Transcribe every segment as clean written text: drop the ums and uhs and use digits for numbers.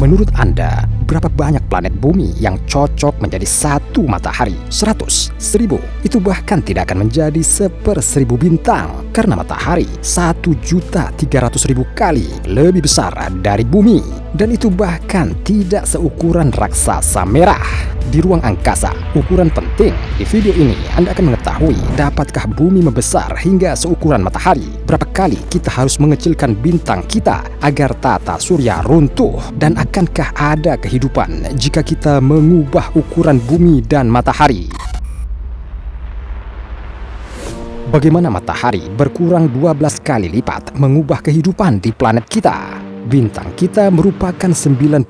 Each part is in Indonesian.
Menurut Anda, berapa banyak planet bumi yang cocok menjadi satu matahari? 100, 1000, itu bahkan tidak akan menjadi 1/1000 bintang. Karena matahari 1.300.000 kali lebih besar dari bumi. Dan itu bahkan tidak seukuran raksasa merah. Di ruang angkasa, ukuran penting. Di video ini, Anda akan mengetahui dapatkah bumi membesar hingga seukuran matahari? Berapa kali kita harus mengecilkan bintang kita agar tata surya runtuh? Dan akankah ada kehidupan jika kita mengubah ukuran bumi dan matahari? Bagaimana matahari berkurang 12 kali lipat mengubah kehidupan di planet kita? Bintang kita merupakan 99%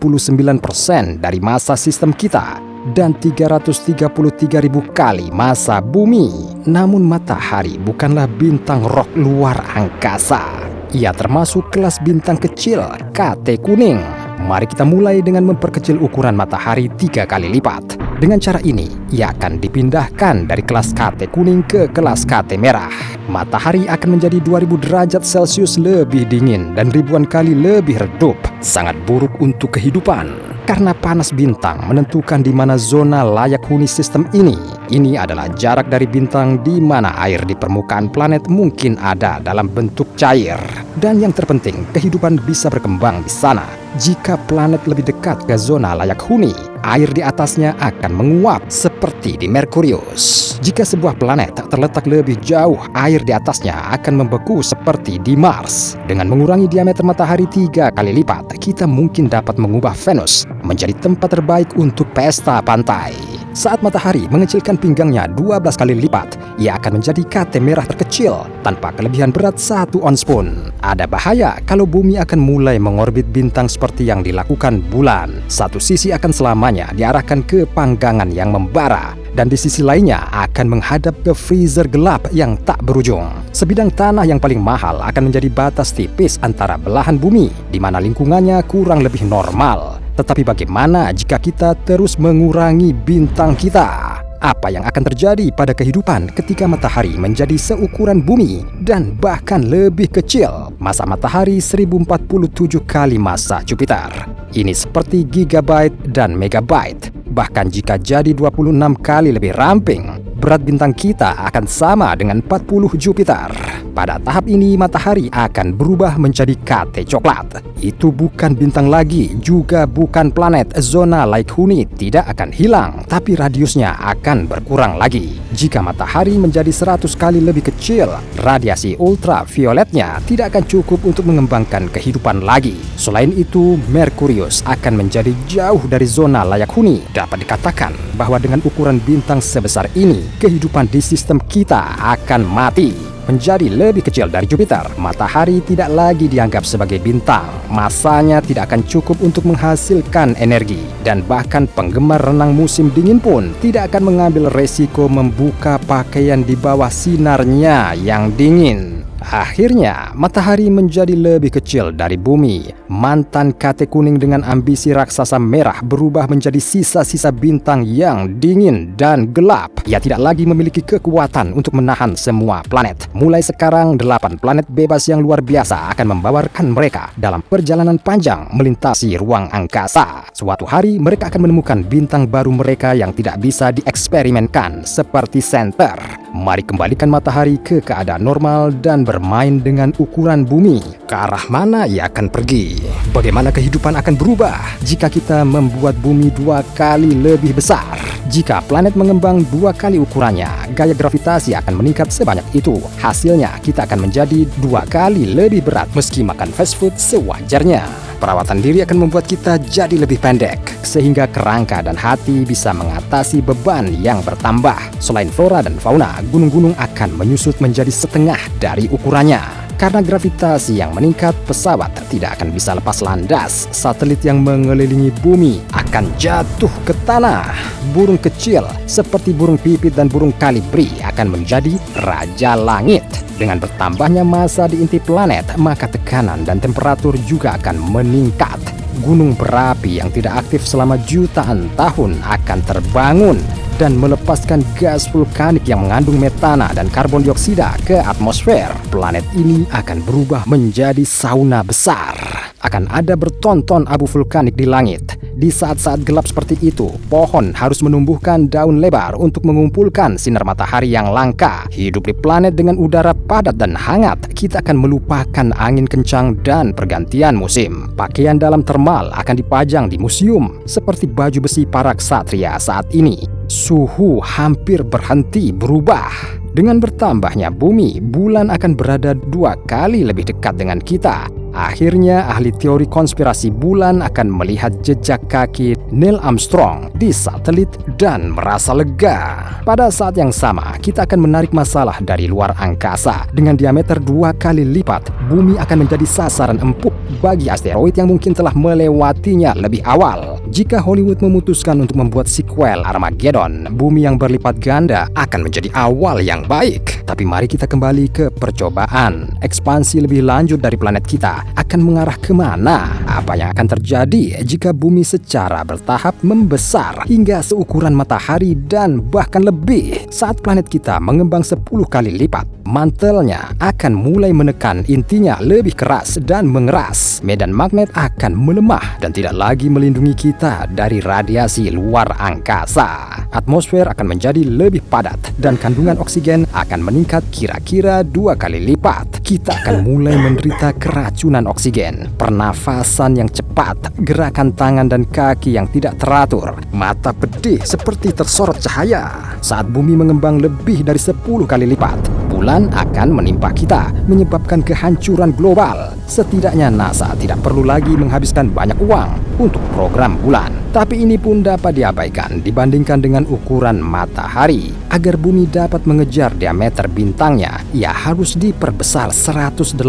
dari massa sistem kita dan 333.000 kali massa bumi. Namun matahari bukanlah bintang rock luar angkasa. Ia termasuk kelas bintang kecil, KT kuning. Mari kita mulai dengan memperkecil ukuran matahari 3 kali lipat. Dengan cara ini, ia akan dipindahkan dari kelas KT kuning ke kelas KT merah. Matahari akan menjadi 2000 derajat Celcius lebih dingin dan ribuan kali lebih redup. Sangat buruk untuk kehidupan. Karena panas bintang menentukan di mana zona layak huni sistem ini. Ini adalah jarak dari bintang di mana air di permukaan planet mungkin ada dalam bentuk cair. Dan yang terpenting, kehidupan bisa berkembang di sana. Jika planet lebih dekat ke zona layak huni, air di atasnya akan menguap seperti di Merkurius. Jika sebuah planet terletak lebih jauh, air di atasnya akan membeku seperti di Mars. Dengan mengurangi diameter matahari 3 kali lipat, kita mungkin dapat mengubah Venus menjadi tempat terbaik untuk pesta pantai. Saat matahari mengecilkan pinggangnya 12 kali lipat, ia akan menjadi KT merah terkecil tanpa kelebihan berat 1 ons pun. Ada bahaya kalau bumi akan mulai mengorbit bintang seperti yang dilakukan bulan. Satu sisi akan selamanya diarahkan ke panggangan yang membara, dan di sisi lainnya akan menghadap ke freezer gelap yang tak berujung. Sebidang tanah yang paling mahal akan menjadi batas tipis antara belahan bumi, di mana lingkungannya kurang lebih normal. Tetapi bagaimana jika kita terus mengurangi bintang kita? Apa yang akan terjadi pada kehidupan ketika matahari menjadi seukuran bumi dan bahkan lebih kecil? Massa matahari 1047 kali massa Jupiter. Ini seperti gigabyte dan megabyte. Bahkan jika jadi 26 kali lebih ramping, berat bintang kita akan sama dengan 40 Jupiter. Pada tahap ini, matahari akan berubah menjadi KT coklat. Itu bukan bintang lagi, juga bukan planet. Zona layak huni tidak akan hilang, tapi radiusnya akan berkurang lagi. Jika matahari menjadi 100 kali lebih kecil, radiasi ultravioletnya tidak akan cukup untuk mengembangkan kehidupan lagi. Selain itu, Merkurius akan menjadi jauh dari zona layak huni. Dapat dikatakan bahwa dengan ukuran bintang sebesar ini, kehidupan di sistem kita akan mati. Menjadi lebih kecil dari Jupiter, matahari tidak lagi dianggap sebagai bintang. Masanya tidak akan cukup untuk menghasilkan energi. Dan bahkan penggemar renang musim dingin pun tidak akan mengambil resiko membuka pakaian di bawah sinarnya yang dingin. Akhirnya, matahari menjadi lebih kecil dari bumi. Mantan KT kuning dengan ambisi raksasa merah berubah menjadi sisa-sisa bintang yang dingin dan gelap. Ia tidak lagi memiliki kekuatan untuk menahan semua planet. Mulai sekarang, 8 planet bebas yang luar biasa akan membawakan mereka dalam perjalanan panjang melintasi ruang angkasa. Suatu hari, mereka akan menemukan bintang baru mereka yang tidak bisa dieksperimenkan, seperti Center. Mari kembalikan matahari ke keadaan normal dan bermain dengan ukuran bumi. Ke arah mana ia akan pergi? Bagaimana kehidupan akan berubah jika kita membuat bumi 2 kali lebih besar? Jika planet mengembang 2 kali ukurannya, gaya gravitasi akan meningkat sebanyak itu. Hasilnya, kita akan menjadi 2 kali lebih berat meski makan fast food sewajarnya. Perawatan diri akan membuat kita jadi lebih pendek, sehingga kerangka dan hati bisa mengatasi beban yang bertambah. Selain flora dan fauna, gunung-gunung akan menyusut menjadi setengah dari ukurannya. Karena gravitasi yang meningkat, pesawat tidak akan bisa lepas landas. Satelit yang mengelilingi bumi akan jatuh ke tanah. Burung kecil seperti burung pipit dan burung kalibri akan menjadi raja langit. Dengan bertambahnya massa di inti planet, maka tekanan dan temperatur juga akan meningkat. Gunung berapi yang tidak aktif selama jutaan tahun akan terbangun. dan melepaskan gas vulkanik yang mengandung metana dan karbon dioksida ke atmosfer, planet ini akan berubah menjadi sauna besar. Akan ada bertonton abu vulkanik di langit. Di saat-saat gelap seperti itu, pohon harus menumbuhkan daun lebar untuk mengumpulkan sinar matahari yang langka. Hidup di planet dengan udara padat dan hangat, kita akan melupakan angin kencang dan pergantian musim. Pakaian dalam termal akan dipajang di museum, seperti baju besi para ksatria saat ini. Suhu hampir berhenti berubah. Dengan bertambahnya bumi, bulan akan berada 2 kali lebih dekat dengan kita. Akhirnya, ahli teori konspirasi bulan akan melihat jejak kaki Neil Armstrong di satelit dan merasa lega. Pada saat yang sama, kita akan menarik masalah dari luar angkasa. Dengan diameter 2 kali lipat, bumi akan menjadi sasaran empuk bagi asteroid yang mungkin telah melewatinya lebih awal. Jika Hollywood memutuskan untuk membuat sequel Armageddon, bumi yang berlipat ganda akan menjadi awal yang baik. Tapi mari kita kembali ke percobaan. Ekspansi lebih lanjut dari planet kita akan mengarah kemana? Apa yang akan terjadi jika bumi secara bertahap membesar hingga seukuran matahari dan bahkan lebih? Saat planet kita mengembang 10 kali lipat, mantelnya akan mulai menekan intinya lebih keras dan mengeras. Medan magnet akan melemah dan tidak lagi melindungi kita dari radiasi luar angkasa. Atmosfer akan menjadi lebih padat dan kandungan oksigen akan meningkat kira-kira 2 kali lipat. Kita akan mulai menderita keracunan oksigen, pernafasan yang cepat, gerakan tangan dan kaki yang tidak teratur, mata pedih seperti tersorot cahaya. Saat bumi mengembang lebih dari 10 kali lipat, bulan akan menimpa kita, menyebabkan kehancuran global. Setidaknya NASA tidak perlu lagi menghabiskan banyak uang untuk program bulan. Tapi ini pun dapat diabaikan dibandingkan dengan ukuran matahari. Agar bumi dapat mengejar diameter bintangnya, ia harus diperbesar 108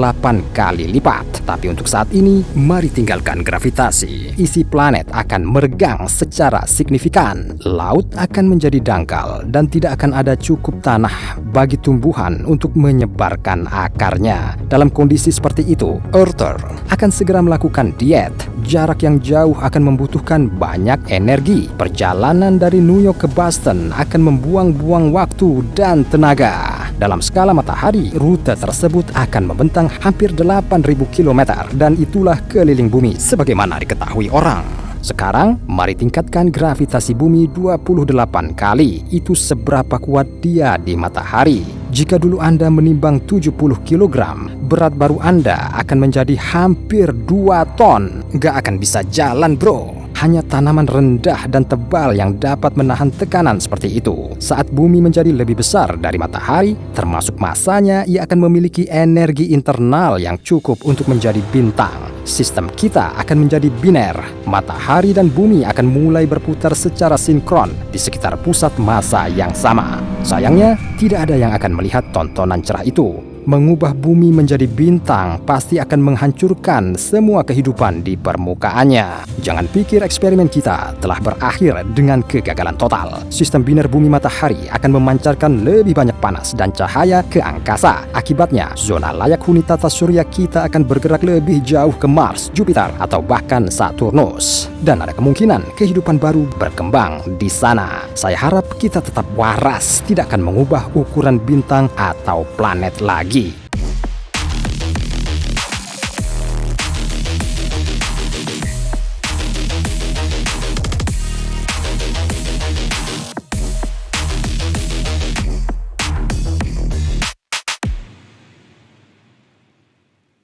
kali lipat. Tapi untuk saat ini, mari tinggalkan gravitasi. Isi planet akan meregang secara signifikan. Laut akan menjadi dangkal dan tidak akan ada cukup tanah bagi tumbuhan untuk menyebarkan akarnya. Dalam kondisi seperti itu, Earther akan segera melakukan diet. Jarak yang jauh akan membutuhkan banyak energi. Perjalanan dari New York ke Boston akan membuang-buang waktu dan tenaga. Dalam skala matahari, rute tersebut akan membentang hampir 8.000 km dan itulah keliling bumi sebagaimana diketahui orang. Sekarang, mari tingkatkan gravitasi bumi 28 kali. Itu seberapa kuat dia di matahari. Jika dulu Anda menimbang 70 kg, berat baru Anda akan menjadi hampir 2 ton. Gak akan bisa jalan, bro. Hanya tanaman rendah dan tebal yang dapat menahan tekanan seperti itu. Saat bumi menjadi lebih besar dari matahari, termasuk masanya, ia akan memiliki energi internal yang cukup untuk menjadi bintang. Sistem kita akan menjadi biner. Matahari dan bumi akan mulai berputar secara sinkron di sekitar pusat massa yang sama. Sayangnya, tidak ada yang akan melihat tontonan cerah itu. Mengubah bumi menjadi bintang pasti akan menghancurkan semua kehidupan di permukaannya. Jangan pikir eksperimen kita telah berakhir dengan kegagalan total. Sistem biner bumi matahari akan memancarkan lebih banyak panas dan cahaya ke angkasa. Akibatnya, zona layak huni tata surya kita akan bergerak lebih jauh ke Mars, Jupiter, atau bahkan Saturnus. Dan ada kemungkinan kehidupan baru berkembang di sana. Saya harap kita tetap waras, tidak akan mengubah ukuran bintang atau planet lagi.